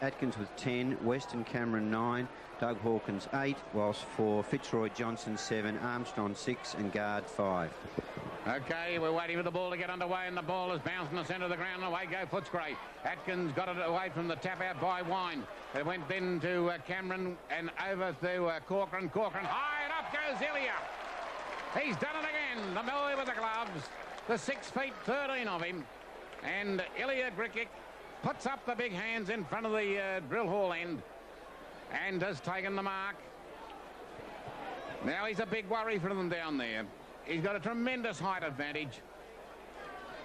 Atkins with 10, Weston Cameron 9, Doug Hawkins 8, whilst for Fitzroy Johnson 7, Armstrong 6 and Guard 5. Okay, we're waiting for the ball to get underway, and the ball is bounced in the centre of the ground, and away go Footscray. Atkins got it away from the tap out by Wine. It went then to Cameron and over to Corcoran. Corcoran high, and up goes Ilya. He's done it again, the boy with the gloves, the 6 feet 13 of him, and Ilya Grikic puts up the big hands in front of the drill hall end and has taken the mark. Now he's a big worry for them down there. He's got a tremendous height advantage,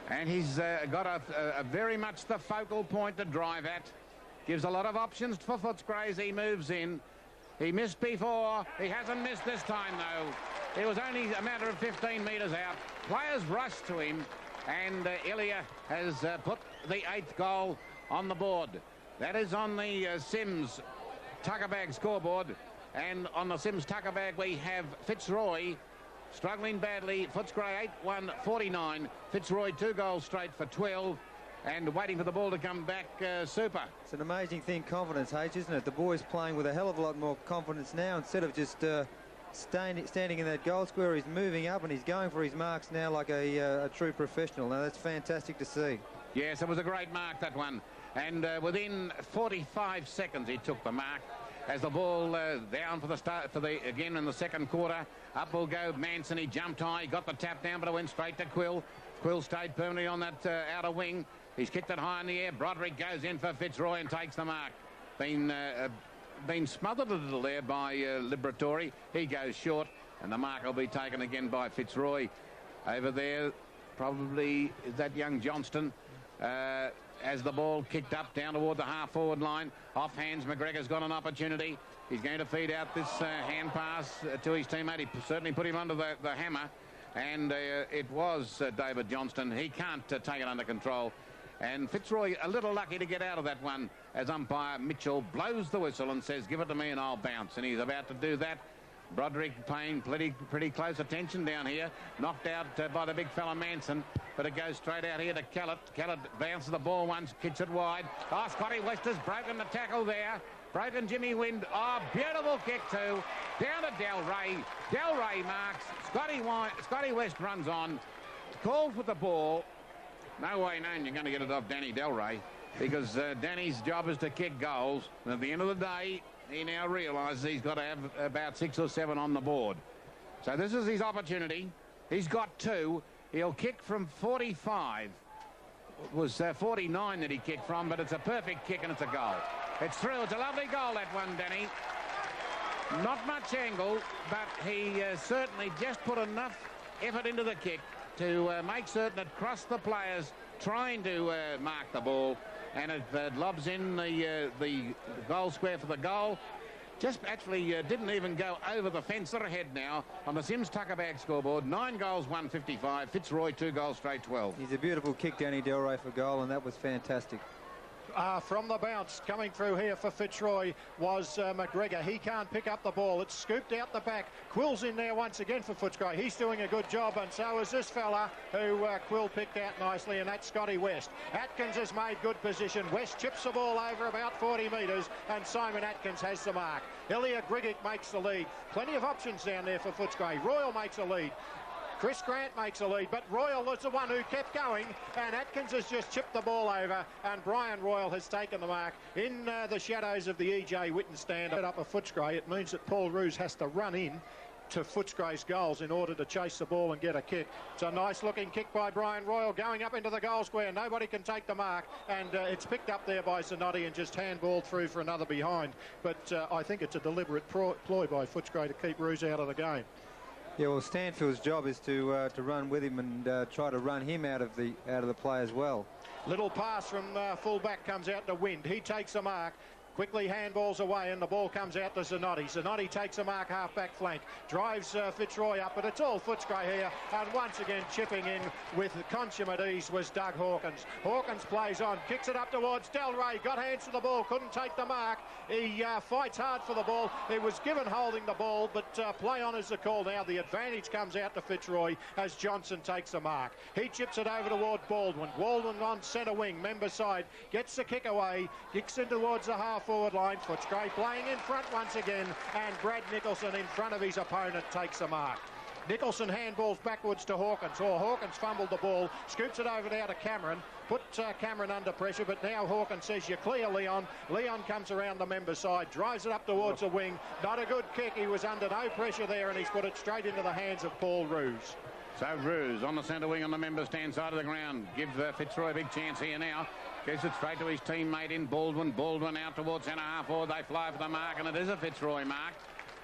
and he's got a very much the focal point to drive at. Gives a lot of options for Footscray as he moves in. He missed before. He hasn't missed this time, though. It was only a matter of 15 metres out. Players rushed to him, and Ilya has put the 8th goal on the board. That is on the Sims Tucker Bag scoreboard, and on the Sims Tucker Bag we have Fitzroy struggling badly. Footscray 8-1-49. Fitzroy 2 goals straight for 12, and waiting for the ball to come back. Super. It's an amazing thing, confidence, H, isn't it? The boy's playing with a hell of a lot more confidence now. Instead of just standing in that goal square, he's moving up and he's going for his marks now like a true professional. Now that's fantastic to see. Yes, it was a great mark, that one. And within 45 seconds he took the mark. As the ball down for the start again in the second quarter. Up will go Manson. He jumped high, got the tap down, but it went straight to Quill. Quill stayed permanently on that outer wing. He's kicked it high in the air. Broderick goes in for Fitzroy and takes the mark. Been smothered a little there by Liberatore. He goes short, and the mark will be taken again by Fitzroy. Over there, probably is that young Johnston. As the ball kicked up down toward the half-forward line. Off hands, McGregor's got an opportunity. He's going to feed out this hand pass to his teammate. He certainly put him under the hammer. And it was David Johnston. He can't take it under control. And Fitzroy a little lucky to get out of that one as umpire Mitchell blows the whistle and says, give it to me and I'll bounce. And he's about to do that. Broderick paying pretty close attention down here. Knocked out by the big fella Manson, but it goes straight out here to Kellett. Kellett bounces the ball once, kicks it wide. Oh, Scotty West has broken the tackle there. Broken Jimmy Wind. Oh, beautiful kick too. Down to Del Rey. Del Rey marks. Scotty West runs on. Called for the ball. No way known you're going to get it off Danny Del Rey, because Danny's job is to kick goals. And at the end of the day, he now realises he's got to have about 6 or 7 on the board. So this is his opportunity. He's got 2. He'll kick from 45. It was 49 that he kicked from, but it's a perfect kick and it's a goal. It's through. It's a lovely goal, that one, Danny. Not much angle, but he certainly just put enough effort into the kick to make certain it crossed the players trying to mark the ball. And it lobs in the goal square for the goal. Just actually didn't even go over the fence. They're ahead now on the Sims Tucker Bag scoreboard. 9 goals, 155. Fitzroy 2 goals straight, 12. He's a beautiful kick, Danny Del Rey, for goal, and that was fantastic. From the bounce, coming through here for Fitzroy was McGregor. He can't pick up the ball. It's scooped out the back. Quill's in there once again for Footscray. He's doing a good job, and so is this fella who Quill picked out nicely, and that's Scotty West. Atkins has made good position. West chips the ball over about 40 metres, and Simon Atkins has the mark. Ilya Grigic makes the lead. Plenty of options down there for Footscray. Royal makes a lead. Chris Grant makes a lead, but Royal was the one who kept going, and Atkins has just chipped the ball over, and Brian Royal has taken the mark in the shadows of the E.J. Witten stand up a Footscray. It means that Paul Roos has to run in to Footscray's goals in order to chase the ball and get a kick. It's a nice looking kick by Brian Royal going up into the goal square. Nobody can take the mark, and it's picked up there by Zanotti and just handballed through for another behind. But I think it's a deliberate ploy by Footscray to keep Roos out of the game. Yeah, well, Stanfield's job is to run with him and try to run him out of the play as well. Little pass from full back comes out to Wind. He takes the mark. Quickly handballs away and the ball comes out to Zanotti. Zanotti takes a mark half-back flank, drives Fitzroy up, but it's all Footscray here. And once again chipping in with consummate ease was Doug Hawkins. Hawkins plays on, kicks it up towards Del Rey, got hands to the ball, couldn't take the mark. He fights hard for the ball. It was given holding the ball, but play on is the call now. The advantage comes out to Fitzroy as Johnson takes the mark. He chips it over toward Baldwin. Baldwin on centre wing, member side, gets the kick away, kicks in towards the half-forward line. Footscray playing in front once again, and Brad Nicholson in front of his opponent takes the mark. Nicholson handballs backwards to Hawkins. Hawkins fumbled the ball, scoops it over now to Cameron, put Cameron under pressure, but now Hawkins says you clear Leon. Leon comes around the member side, drives it up towards the wing. Not a good kick. He was under no pressure there, and he's put it straight into the hands of Paul Roos. So Roos on the centre wing on the member stand side of the ground. Give Fitzroy a big chance here now. Gives it straight to his teammate in Baldwin. Baldwin out towards centre half forward. They fly for the mark, and it is a Fitzroy mark.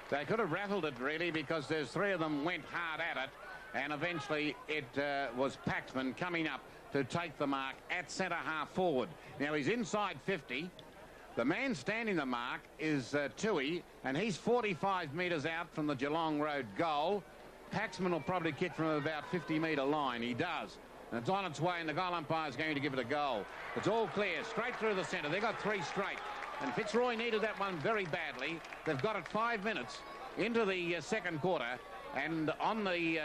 They could have raffled it really, because there's three of them went hard at it, and eventually it was Paxman coming up to take the mark at centre half forward. Now he's inside 50. The man standing the mark is Toohey, and he's 45 metres out from the Geelong Road goal. Paxman will probably kick from about 50-metre line. He does. And it's on its way, and the goal umpire is going to give it a goal. It's all clear, straight through the centre. They got three straight. And Fitzroy needed that one very badly. They've got it 5 minutes into the second quarter. And on the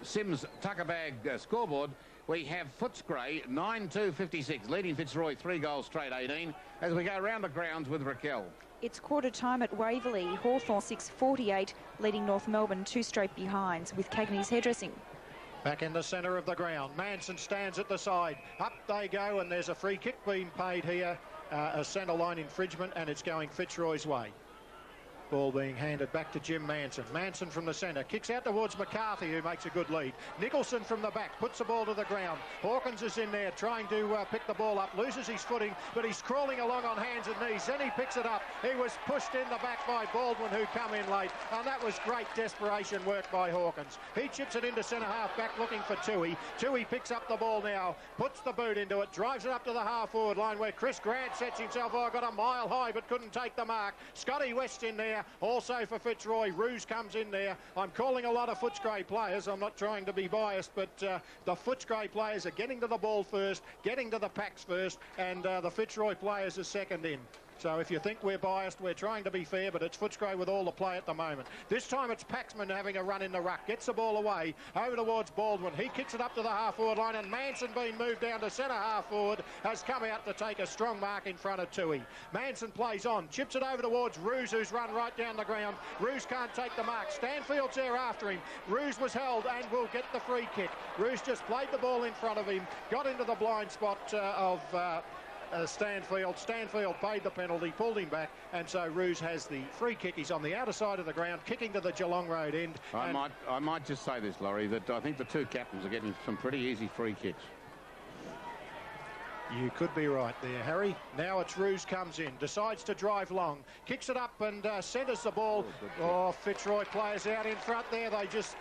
Sims Tuckerbag scoreboard, we have Footscray 9-2-56, leading Fitzroy 3 goals straight 18, as we go around the grounds with Raquel. It's quarter time at Waverley. Hawthorn 6-48, leading North Melbourne 2 straight behinds, with Cagney's hairdressing. Back in the centre of the ground, Manson stands at the side. Up they go, and there's a free kick being paid here. A centre line infringement, and it's going Fitzroy's way. Ball being handed back to Jim Manson. Manson from the centre kicks out towards McCarthy, who makes a good lead. Nicholson from the back puts the ball to the ground. Hawkins is in there trying to pick the ball up, loses his footing, but he's crawling along on hands and knees. Then he picks it up. He was pushed in the back by Baldwin, who come in late, and that was great desperation work by Hawkins. He chips it into centre half back looking for Toohey. Toohey picks up the ball now, puts the boot into it, drives it up to the half forward line where Chris Grant sets himself. Got a mile high but couldn't take the mark. Scotty West in there also for Fitzroy. Roos comes in there. I'm calling a lot of Footscray players. I'm not trying to be biased, but the Footscray players are getting to the ball first, getting to the packs first, and the Fitzroy players are second in. So if you think we're biased, we're trying to be fair, but it's Footscray with all the play at the moment. This time it's Paxman having a run in the ruck. Gets the ball away, over towards Baldwin. He kicks it up to the half-forward line, and Manson, being moved down to centre half-forward, has come out to take a strong mark in front of Toohey. Manson plays on, chips it over towards Roos, who's run right down the ground. Roos can't take the mark. Stanfield's there after him. Roos was held and will get the free kick. Roos just played the ball in front of him, got into the blind spot of Stanfield. Stanfield paid the penalty, pulled him back, and so Roos has the free kick. He's on the outer side of the ground, kicking to the Geelong Road end. I might just say this, Laurie, that I think the two captains are getting some pretty easy free kicks. You could be right there, Harry. Now it's Roos comes in, decides to drive long, kicks it up and centres the ball. Fitzroy players out in front there. They just,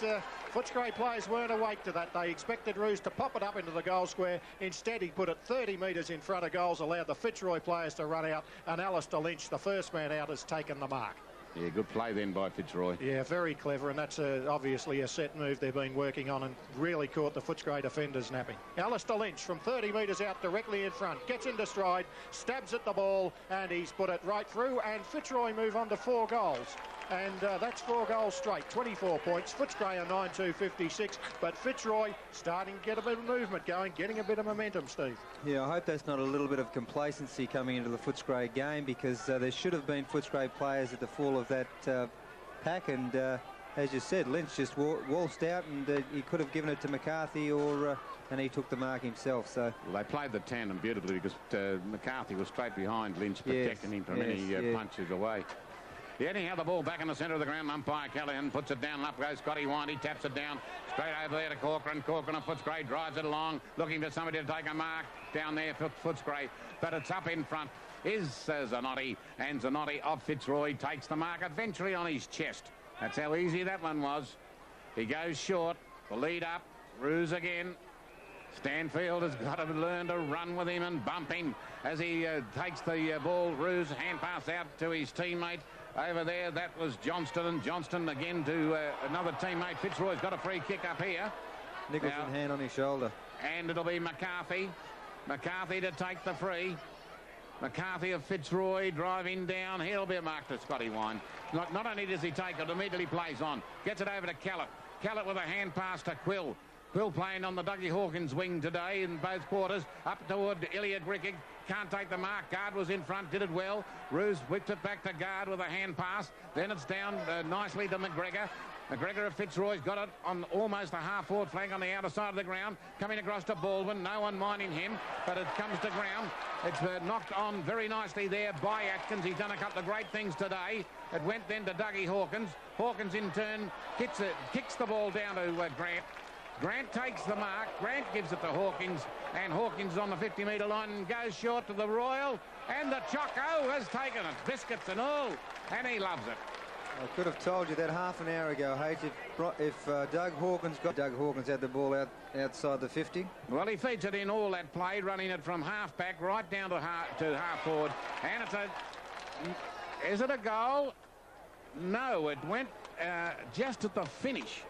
Footscray players weren't awake to that. They expected Roos to pop it up into the goal square. Instead, he put it 30 metres in front of goals, allowed the Fitzroy players to run out, and Alistair Lynch, the first man out, has taken the mark. Yeah, good play then by Fitzroy. Yeah, very clever, and that's obviously a set move they've been working on, and really caught the Footscray defenders napping. Alistair Lynch from 30 metres out directly in front, gets into stride, stabs at the ball, and he's put it right through, and Fitzroy move on to 4 goals. And that's 4 goals straight, 24 points. Footscray are 9-2-56, but Fitzroy starting to get a bit of movement going, getting a bit of momentum, Steve. Yeah, I hope that's not a little bit of complacency coming into the Footscray game, because there should have been Footscray players at the fall of that pack, and as you said, Lynch just waltzed out, and he could have given it to McCarthy, and he took the mark himself. So well, they played the tandem beautifully, because McCarthy was straight behind Lynch, protecting him from any punches away. Anyhow, the ball back in the centre of the ground. Umpire Callahan puts it down. Up goes Scotty Wind. He taps it down straight over there to Corcoran. Corcoran of Footscray drives it along, looking for somebody to take a mark down there for Footscray. But it's up in front is Zanotti, and Zanotti of Fitzroy takes the mark eventually on his chest. That's how easy that one was. He goes short. The lead up. Roos again. Stanfield has got to learn to run with him and bump him as he takes the ball. Ruse hand pass out to his teammate over there. That was Johnston, and Johnston again to another teammate. Fitzroy's got a free kick up here. Nicholson hand on his shoulder. And it'll be McCarthy. McCarthy to take the free. McCarthy of Fitzroy driving down. He'll be a mark to Scotty Wine. Not only does he take it, immediately plays on. Gets it over to Callett. Callett with a hand pass to Quill. Quill playing on the Dougie Hawkins wing today in both quarters. Up toward Ilya Grikic. Can't take the mark. Guard was in front, did it well. Ruse whipped it back to Guard with a hand pass. Then it's down nicely to McGregor. McGregor of Fitzroy's got it on almost a half-forward flank on the outer side of the ground. Coming across to Baldwin. No one minding him, but it comes to ground. It's knocked on very nicely there by Atkins. He's done a couple of great things today. It went then to Dougie Hawkins. Hawkins in turn kicks the ball down to Grant. Grant takes the mark. Grant gives it to Hawkins, and Hawkins on the 50-metre line and goes short to the Royal, and the Choco has taken it, biscuits and all, and he loves it. I could have told you that half an hour ago, H, if Doug Hawkins had the ball outside the 50. Well, he feeds it in all that play, running it from half back right down to half forward, and is it a goal? No, it went just at the finish.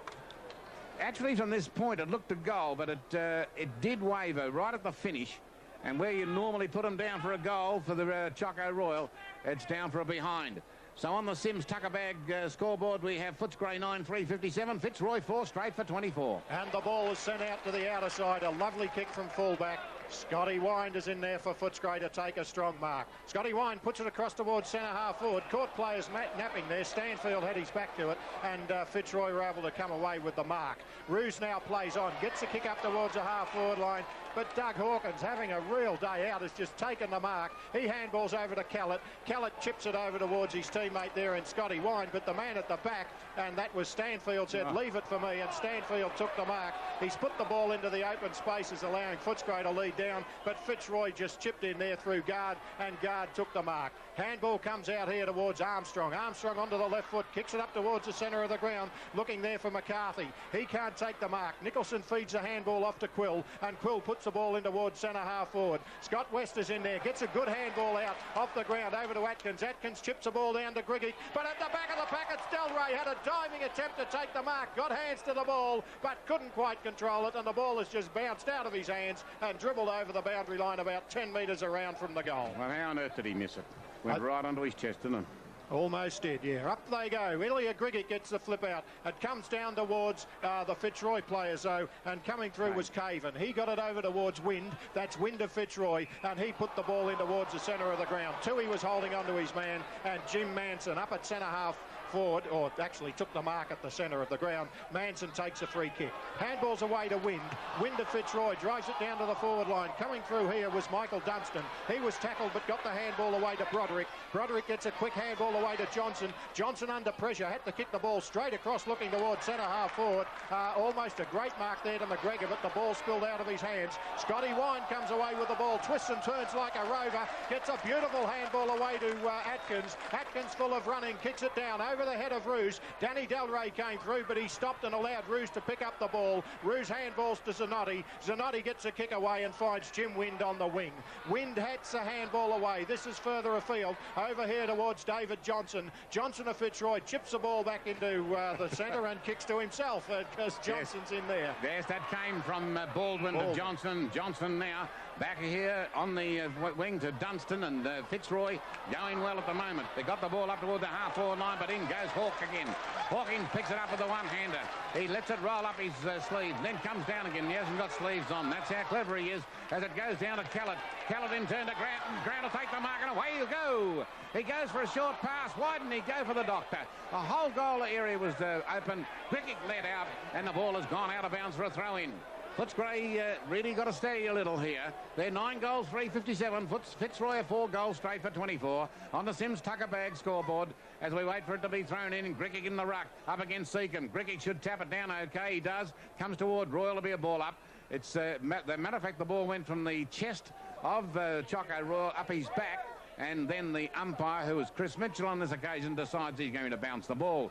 Actually, from this point, it looked a goal, but it did waver right at the finish. And where you normally put them down for a goal for the Choco Royal, it's down for a behind. So on the Sims Tucker Bag scoreboard, we have Footscray 9-3-57, Fitzroy 4 straight for 24. And the ball is sent out to the outer side. A lovely kick from fullback. Scotty Wind is in there for Footscray to take a strong mark. Scotty Wind puts it across towards centre half forward. Caught players napping there. Stanfield had his back to it, and Fitzroy were able to come away with the mark. Ruse now plays on, gets a kick up towards the half forward line, but Doug Hawkins, having a real day out, has just taken the mark. He handballs over to Callett. Callett chips it over towards his teammate there in Scotty Wind, but the man at the back, and that was Stanfield, said, leave it for me, and Stanfield took the mark. He's put the ball into the open spaces, allowing Footscray to lead down, but Fitzroy just chipped in there through Guard, and Guard took the mark. Handball comes out here towards Armstrong. Armstrong onto the left foot, kicks it up towards the centre of the ground, looking there for McCarthy. He can't take the mark. Nicholson feeds the handball off to Quill, and Quill puts the ball in towards centre half forward. Scott West is in there, gets a good handball out off the ground over to Atkins. Atkins chips the ball down to Grigic, but at the back of the packets, Delray had a diving attempt to take the mark, got hands to the ball, but couldn't quite control it, and the ball has just bounced out of his hands and dribbled over the boundary line about 10 metres around from the goal. Well, how on earth did he miss it? Went right onto his chest, didn't it? Almost did, yeah. Up they go. Ilya Grigic gets the flip out. It comes down towards the Fitzroy players, though, and coming through was Caven. He got it over towards Wind. That's Wind of Fitzroy, and he put the ball in towards the centre of the ground. Tui was holding onto his man, and Jim Manson up at centre half forward, or actually took the mark at the centre of the ground. Manson takes a free kick. Handballs away to Wind. Wind to Fitzroy, drives it down to the forward line. Coming through here was Michael Dunstan. He was tackled but got the handball away to Broderick. Broderick gets a quick handball away to Johnson. Johnson under pressure, had to kick the ball straight across looking towards centre half forward. Almost a great mark there to McGregor, but the ball spilled out of his hands. Scotty Wine comes away with the ball, twists and turns like a rover, gets a beautiful handball away to Atkins. Atkins full of running, kicks it down over the head of Ruse. Danny Delray came through, but he stopped and allowed Ruse to pick up the ball. Ruse handballs to Zanotti. Zanotti gets a kick away and finds Jim Wind on the wing. Wind hats a handball away. This is further afield, over here towards David Johnson. Johnson of Fitzroy chips the ball back into the centre and kicks to himself because Johnson's in there. Yes, that came from Baldwin to Johnson. Johnson now back here on the wing to Dunstan, and Fitzroy going well at the moment. They got the ball up toward the half-forward line, but in goes Hawk again. Hawkins picks it up with a one-hander. He lets it roll up his sleeve, then comes down again. He hasn't got sleeves on. That's how clever he is as it goes down to Callett. Callett in turn to Grant, and Grant will take the mark, and away you go. He goes for a short pass. Why didn't he go for the doctor? The whole goal area was open. Grigic let out, and the ball has gone out of bounds for a throw-in. Footscray really got to steady a little here. They're 9 goals, 357. Fitzroy are 4 goals straight for 24 on the Sims Tucker Bag scoreboard as we wait for it to be thrown in. Grigic in the ruck up against Seacombe. Grigic should tap it down okay. He does. Comes toward Royal to be a ball up. It's the matter of fact, the ball went from the chest of Choco Royal up his back, and then the umpire, who is Chris Mitchell on this occasion, decides he's going to bounce the ball.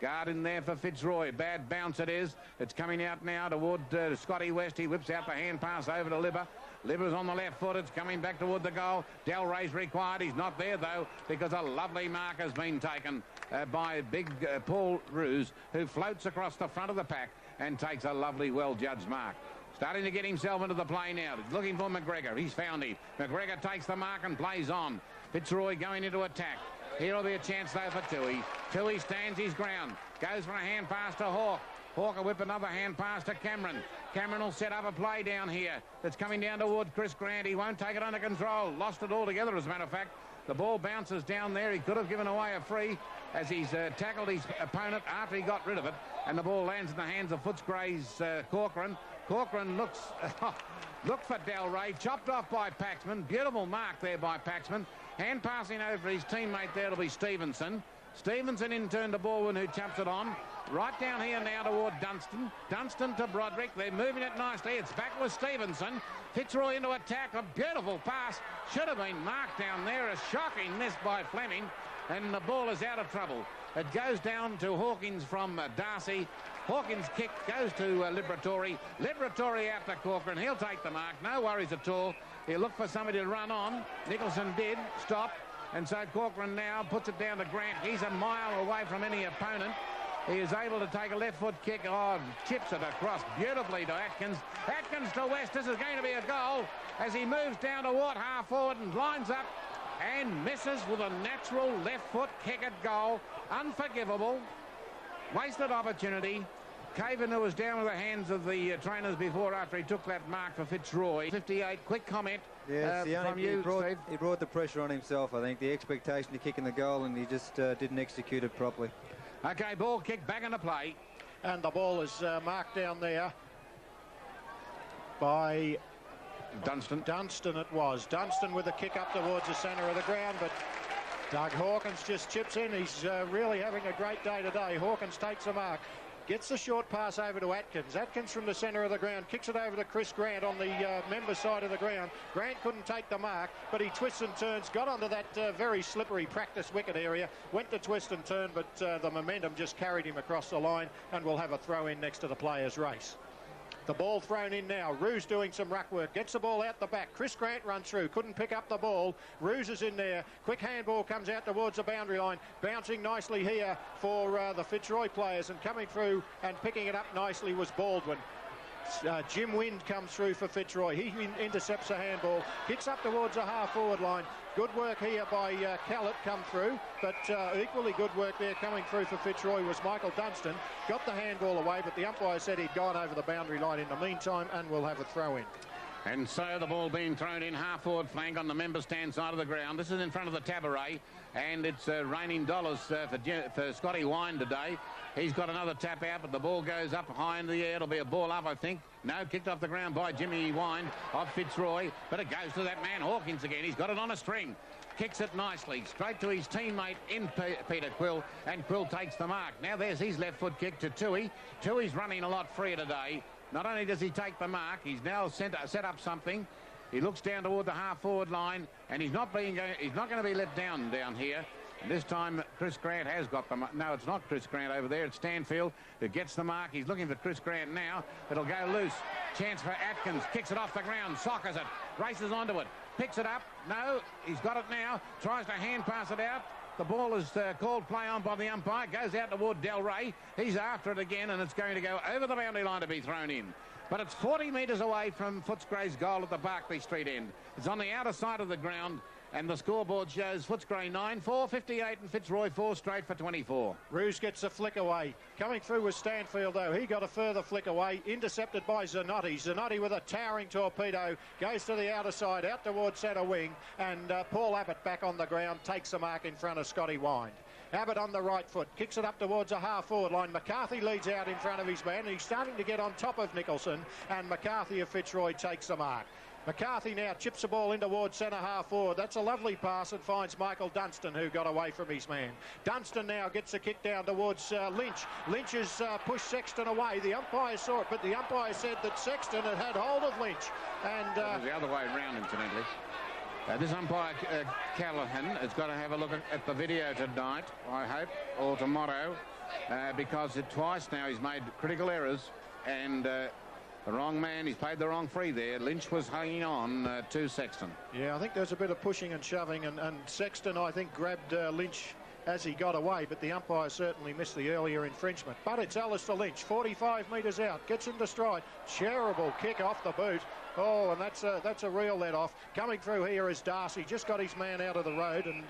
Guard in there for Fitzroy. Bad bounce it is. It's coming out now toward Scotty West. He whips out the hand pass over to Libber. Libber's on the left foot. It's coming back toward the goal. Del Rey's required. He's not there, though, because a lovely mark has been taken by big Paul Roos, who floats across the front of the pack and takes a lovely, well-judged mark. Starting to get himself into the play now. He's looking for McGregor. He's found him. McGregor takes the mark and plays on. Fitzroy going into attack. Here'll be a chance, though, for Toohey. Toohey stands his ground. Goes for a hand pass to Hawke. Hawke will whip another hand pass to Cameron. Cameron will set up a play down here. That's coming down toward Chris Grant. He won't take it under control. Lost it altogether, as a matter of fact. The ball bounces down there. He could have given away a free as he's tackled his opponent after he got rid of it. And the ball lands in the hands of Footscray's Corcoran. Corcoran looks... Look for Del Rey, chopped off by Paxman. Beautiful mark there by Paxman. Hand passing over his teammate there will be Stevenson. Stevenson in turn to Baldwin, who taps it on. Right down here now toward Dunstan. Dunstan to Broderick. They're moving it nicely. It's back with Stevenson. Fitzroy into attack. A beautiful pass. Should have been marked down there. A shocking miss by Fleming. And the ball is out of trouble. It goes down to Hawkins from Darcy. Hawkins' kick goes to Liberatori. Liberatori out to Corcoran. He'll take the mark. No worries at all. He'll look for somebody to run on. Nicholson did. Stop. And so Corcoran now puts it down to Grant. He's a mile away from any opponent. He is able to take a left foot kick. Oh, chips it across beautifully to Atkins. Atkins to West. This is going to be a goal as he moves down to Watt half forward and lines up and misses with a natural left foot kick at goal. Unforgivable. Wasted opportunity. Caven, who was down with the hands of the trainers before after he took that mark for Fitzroy. 58, quick comment from you, Steve. He brought the pressure on himself, I think. The expectation to kick in the goal, and he just didn't execute it properly. OK, ball kick back into play. And the ball is marked down there by Dunstan. Dunstan it was. Dunstan with a kick up towards the centre of the ground, but Doug Hawkins just chips in. He's really having a great day today. Hawkins takes the mark. Gets the short pass over to Atkins. Atkins from the centre of the ground kicks it over to Chris Grant on the member side of the ground. Grant couldn't take the mark, but he twists and turns, got onto that very slippery practice wicket area, went to twist and turn, but the momentum just carried him across the line, and we'll have a throw in next to the players' race. The ball thrown in now. Roos doing some ruck work. Gets the ball out the back. Chris Grant runs through. Couldn't pick up the ball. Roos is in there. Quick handball comes out towards the boundary line. Bouncing nicely here for the Fitzroy players. And coming through and picking it up nicely was Baldwin. Jim Wind comes through for Fitzroy. He intercepts the handball. Kicks up towards the half-forward line. Good work here by Callett come through, but equally good work there coming through for Fitzroy was Michael Dunstan. Got the handball away, but the umpire said he'd gone over the boundary line in the meantime, and we'll have a throw-in. And so the ball being thrown in half-forward flank on the member stand side of the ground. This is in front of the Tabaret, and it's raining dollars for Scotty Wine today. He's got another tap out, but the ball goes up high in the air. It'll be a ball up, I think. No, kicked off the ground by Jimmy Wine of Fitzroy, but it goes to that man Hawkins again. He's got it on a string. Kicks it nicely, straight to his teammate in Peter Quill, and Quill takes the mark. Now there's his left foot kick to Toohey. Toohey's running a lot freer today. Not only does he take the mark, he's now set up something. He looks down toward the half-forward line, and he's not going to be let down here. And this time, Chris Grant has got the mark. No, it's not Chris Grant over there. It's Stanfield who gets the mark. He's looking for Chris Grant now. It'll go loose. Chance for Atkins. Kicks it off the ground. Sockers it. Races onto it. Picks it up. No, he's got it now. Tries to hand pass it out. The ball is called play on by the umpire. Goes out toward Del Rey. He's after it again, and it's going to go over the boundary line to be thrown in. But it's 40 metres away from Footscray's goal at the Barclay Street end. It's on the outer side of the ground, and the scoreboard shows Footscray 9, 4:58, and Fitzroy 4 straight for 24. Roos gets a flick away. Coming through was Stanfield, though. He got a further flick away. Intercepted by Zanotti. Zanotti with a towering torpedo. Goes to the outer side, out towards centre wing. And Paul Abbott back on the ground. Takes the mark in front of Scotty Wind. Abbott on the right foot. Kicks it up towards a half-forward line. McCarthy leads out in front of his man. And he's starting to get on top of Nicholson. And McCarthy of Fitzroy takes the mark. McCarthy now chips the ball in towards centre half forward. That's a lovely pass and finds Michael Dunstan, who got away from his man. Dunstan now gets a kick down towards Lynch. Lynch has pushed Sexton away. The umpire saw it, but the umpire said that Sexton had hold of Lynch. And it was the other way around, incidentally. This umpire, Callahan, has got to have a look at the video tonight, I hope, or tomorrow. because twice now he's made critical errors, and the wrong man, he's paid the wrong free there. Lynch was hanging on to Sexton. Yeah, I think there's a bit of pushing and shoving, and Sexton, I think, grabbed Lynch as he got away, but the umpire certainly missed the earlier infringement. But it's Alistair Lynch, 45 metres out, gets into stride. Terrible kick off the boot. Oh, and that's a real let-off. Coming through here is Darcy. Just got his man out of the road, and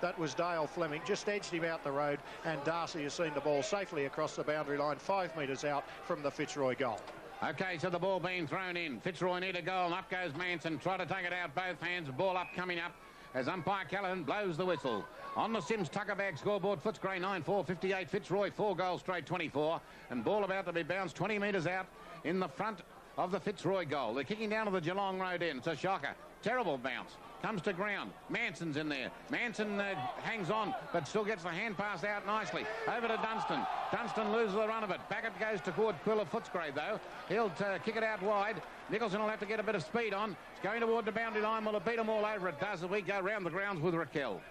that was Dale Fleming. Just edged him out the road, and Darcy has seen the ball safely across the boundary line, 5 metres out from the Fitzroy goal. Okay, so the ball being thrown in. Fitzroy need a goal, and up goes Manson. Try to take it out both hands. Ball up, coming up, as umpire Callahan blows the whistle. On the Sims Tucker Bag scoreboard, Footscray 9-4-58, Fitzroy 4 goals straight 24, and ball about to be bounced 20 metres out in the front of the Fitzroy goal. They're kicking down to the Geelong Road end. It's a shocker. Terrible bounce. Comes to ground. Manson's in there. Manson hangs on, but still gets the hand pass out nicely. Over to Dunstan. Dunstan loses the run of it. Back it goes toward Quill of Footscray, though. He'll kick it out wide. Nicholson will have to get a bit of speed on. It's going toward the boundary line. Will it beat them all over? It does as we go round the grounds with Raquel.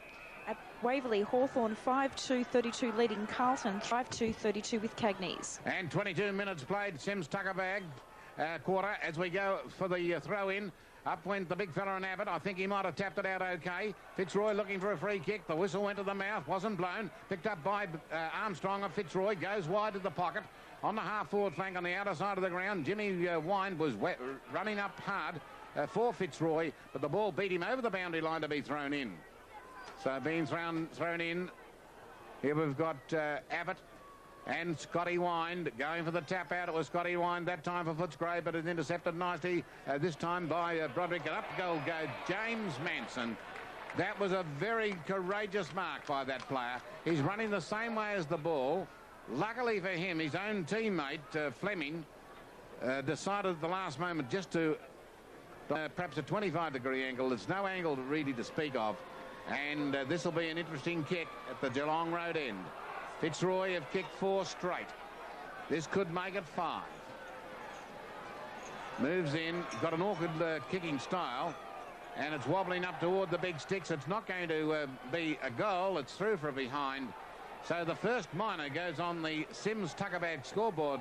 At Waverley, Hawthorn 5-2-32 leading Carlton 5-2-32 with Cagney's. And 22 minutes played. Sims Tucker Bag quarter as we go for the throw-in. Up went the big fella in Abbott. I think he might have tapped it out okay. Fitzroy looking for a free kick. The whistle went to the mouth. Wasn't blown. Picked up by Armstrong of Fitzroy. Goes wide to the pocket. On the half-forward flank on the outer side of the ground, Jimmy Wine was running up hard for Fitzroy, but the ball beat him over the boundary line to be thrown in. So being thrown in, here we've got Abbott and Scotty Wine going for the tap out. It was Scotty Wine that time for Footscray, but it's intercepted nicely this time by Broderick. And up goal go James Manson. That was a very courageous mark by that player. He's running the same way as the ball. Luckily for him, his own teammate Fleming decided at the last moment just to perhaps a 25-degree angle. There's no angle really to speak of. And this will be an interesting kick at the Geelong Road end. Fitzroy have kicked 4 straight. This could make it 5. Moves in. Got an awkward kicking style. And it's wobbling up toward the big sticks. It's not going to be a goal. It's through for a behind. So the first minor goes on the Sims Tucker Bag scoreboard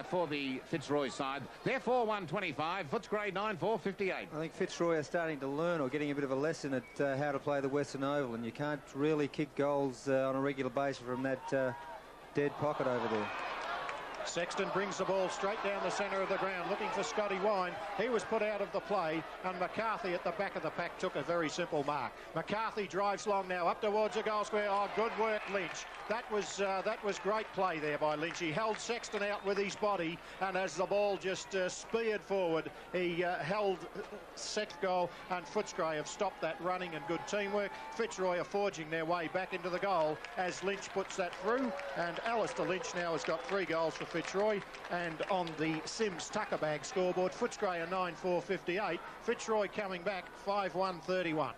for the Fitzroy side. Therefore, 125. Footscray 9-4-58. I think Fitzroy are starting to learn or getting a bit of a lesson at how to play the Western Oval, and you can't really kick goals on a regular basis from that dead pocket over there. Sexton brings the ball straight down the centre of the ground, looking for Scotty Wine. He was put out of the play, and McCarthy at the back of the pack took a very simple mark. McCarthy drives long now, up towards the goal square. Oh, good work, Lynch. That was great play there by Lynch. He held Sexton out with his body, and as the ball just speared forward, he held Sex goal, and Footscray have stopped that running, and good teamwork. Fitzroy are forging their way back into the goal as Lynch puts that through, and Alistair Lynch now has got 3 goals for Fitzroy. And on the Sims Tucker Bag scoreboard, Footscray are 9-4-58. Fitzroy coming back 5-1-31.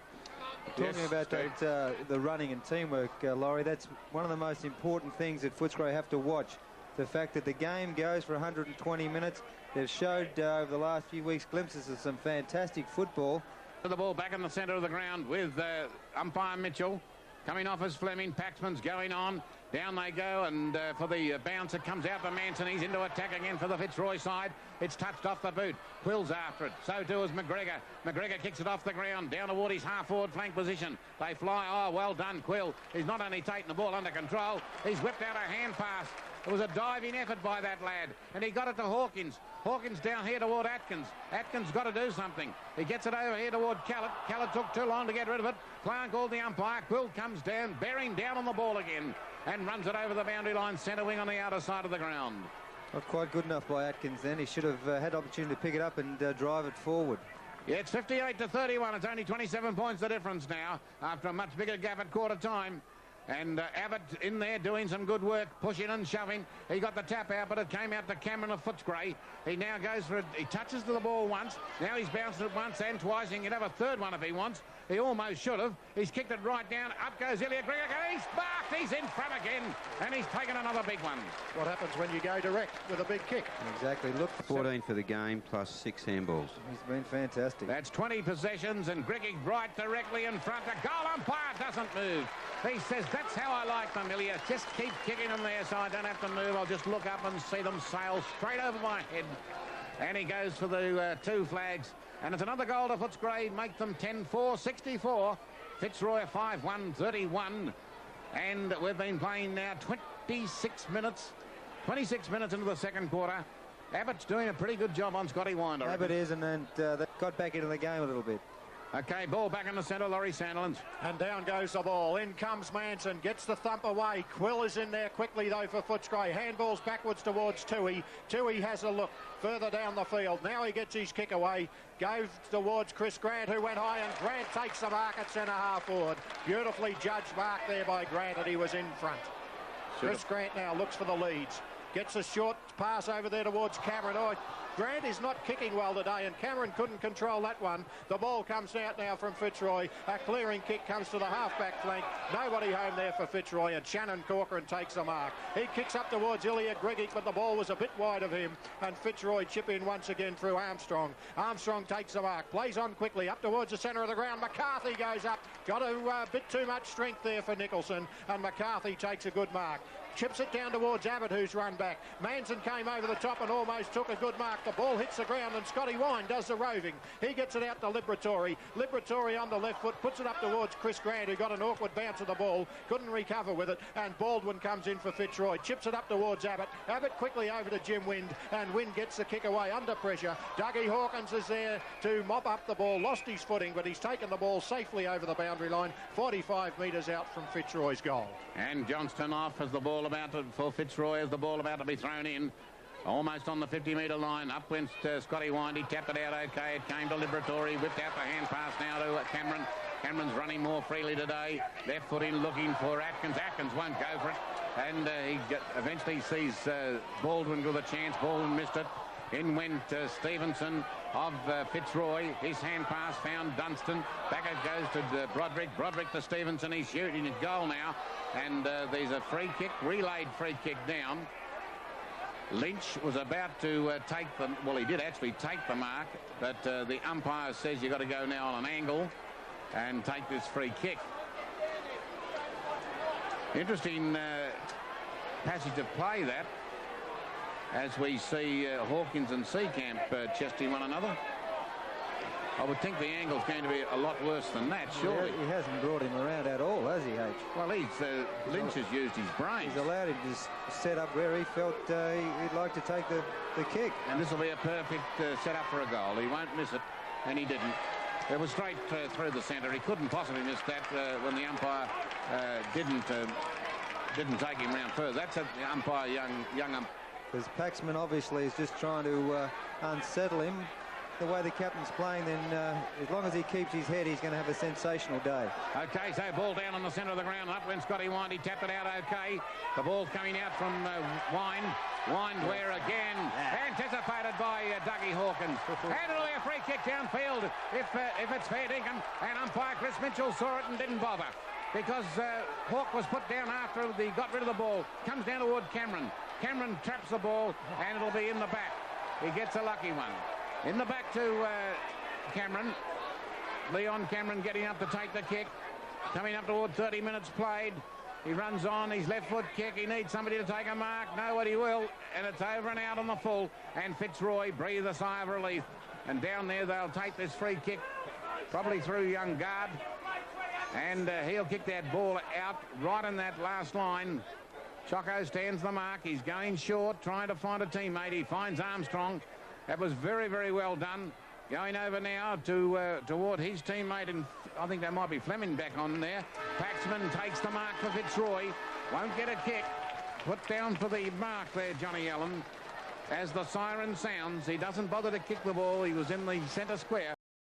Talking about that, the running and teamwork, Laurie, that's one of the most important things that Footscray have to watch. The fact that the game goes for 120 minutes. They've showed over the last few weeks glimpses of some fantastic football. The ball back in the centre of the ground with umpire Mitchell. Coming off as Fleming. Paxman's going on. Down they go, and for the bounce, it comes out to Manson. He's into attack again for the Fitzroy side. It's touched off the boot. Quill's after it. So too is McGregor. McGregor kicks it off the ground, down toward his half-forward flank position. They fly. Oh, well done, Quill. He's not only taking the ball under control, he's whipped out a hand pass. It was a diving effort by that lad, and he got it to Hawkins. Hawkins down here toward Atkins. Atkins got to do something. He gets it over here toward Callett. Callett took too long to get rid of it. Clark called the umpire. Quill comes down, bearing down on the ball again, and runs it over the boundary line, centre wing on the outer side of the ground. Not quite good enough by Atkins then. He should have had opportunity to pick it up and drive it forward. Yeah, it's 58-31. It's only 27 points the difference now after a much bigger gap at quarter time. And Abbott in there doing some good work, pushing and shoving. He got the tap out, but it came out to Cameron of Footscray. He now goes for it. He touches to the ball once. Now he's bounced it once and twice. He can have a third one if he wants. He almost should have. He's kicked it right down. Up goes Ilya Gregor. He's sparked. He's in front again. And he's taken another big one. What happens when you go direct with a big kick? Exactly. Look, 14 for the game plus 6 handballs. He's been fantastic. That's 20 possessions, and Griggy right directly in front. The goal umpire doesn't move. He says, that's how I like them, Ilya. Just keep kicking them there so I don't have to move. I'll just look up and see them sail straight over my head. And he goes for the 2 flags. And it's another goal to Footscray, make them 10-4, 64. Fitzroy 5-1, 31. And we've been playing now 26 minutes into the second quarter. Abbott's doing a pretty good job on Scotty Winder. Abbott is, and then they got back into the game a little bit. Okay, ball back in the centre, Laurie Sandilands. And down goes the ball. In comes Manson, gets the thump away. Quill is in there quickly, though, for Footscray. Handballs backwards towards Toohey. Toohey has a look further down the field. Now he gets his kick away. Goes towards Chris Grant, who went high, and Grant takes the mark at centre half forward. Beautifully judged mark there by Grant, and he was in front. Chris Grant now looks for the leads. Gets a short pass over there towards Cameron. Oh, Grant is not kicking well today, and Cameron couldn't control that one. The ball comes out now from Fitzroy. A clearing kick comes to the half-back flank. Nobody home there for Fitzroy, and Shannon Corcoran takes the mark. He kicks up towards Ilya Gregic, but the ball was a bit wide of him, and Fitzroy chip in once again through Armstrong. Armstrong takes the mark, plays on quickly, up towards the centre of the ground. McCarthy goes up. Got a bit too much strength there for Nicholson, and McCarthy takes a good mark. Chips it down towards Abbott, who's run back. Manson came over the top and almost took a good mark. The ball hits the ground, and Scotty Wine does the roving. He gets it out to Liberatore. Liberatore on the left foot, puts it up towards Chris Grant, who got an awkward bounce of the ball, couldn't recover with it, and Baldwin comes in for Fitzroy. Chips it up towards Abbott. Abbott quickly over to Jim Wind, and Wind gets the kick away under pressure. Dougie Hawkins is there to mop up the ball. Lost his footing, but he's taken the ball safely over the boundary line, 45 metres out from Fitzroy's goal. And Johnston off as the ball for Fitzroy, as the ball about to be thrown in. Almost on the 50-metre line. Up went Scotty Wind. He tapped it out okay. It came to Liberatore. Whipped out the hand pass now to Cameron. Cameron's running more freely today. Left foot in looking for Atkins. Atkins won't go for it. And he eventually sees Baldwin with a chance. Baldwin missed it. In went Stevenson of Fitzroy. His hand pass found Dunstan. Back it goes to Broderick. Broderick to Stevenson. He's shooting at goal now. And there's a free kick, relayed free kick down. Lynch was about to take the... Well, he did actually take the mark, but the umpire says you've got to go now on an angle and take this free kick. Interesting passage of play, that, as we see Hawkins and Seacamp chesting one another. I would think the angle's going to be a lot worse than that, surely. He hasn't brought him around at all, has he, H? Well, Lynch has used his brains. He's allowed him to set up where he felt he'd like to take the kick. And this will be a perfect setup for a goal. He won't miss it, and he didn't. It was straight through the centre. He couldn't possibly miss that when the umpire didn't take him round further. That's an umpire, young umpire. Because Paxman obviously is just trying to unsettle him. The way the captain's playing, then as long as he keeps his head, he's going to have a sensational day. Okay, so ball down on the centre of the ground. Up went Scotty Wind. He tapped it out okay. The ball's coming out from Wind. Wind where again, anticipated by Dougie Hawkins. And it'll be a free kick downfield if it's fair dinkum. And umpire Chris Mitchell saw it and didn't bother, because Hawk was put down after he got rid of the ball. Comes down toward Cameron. Cameron traps the ball, and it'll be in the back. He gets a lucky one. In the back to Cameron. Leon Cameron getting up to take the kick. Coming up toward 30 minutes played. He runs on, his left foot kick. He needs somebody to take a mark. Nobody will. And it's over and out on the full. And Fitzroy breathes a sigh of relief. And down there they'll take this free kick, probably through young guard. And he'll kick that ball out right in that last line. Choco stands the mark. He's going short, trying to find a teammate. He finds Armstrong. That was very, very well done. Going over now toward his teammate, and I think there might be Fleming back on there. Paxman takes the mark for Fitzroy. Won't get a kick. Put down for the mark there, Johnny Allen. As the siren sounds, he doesn't bother to kick the ball. He was in the centre square.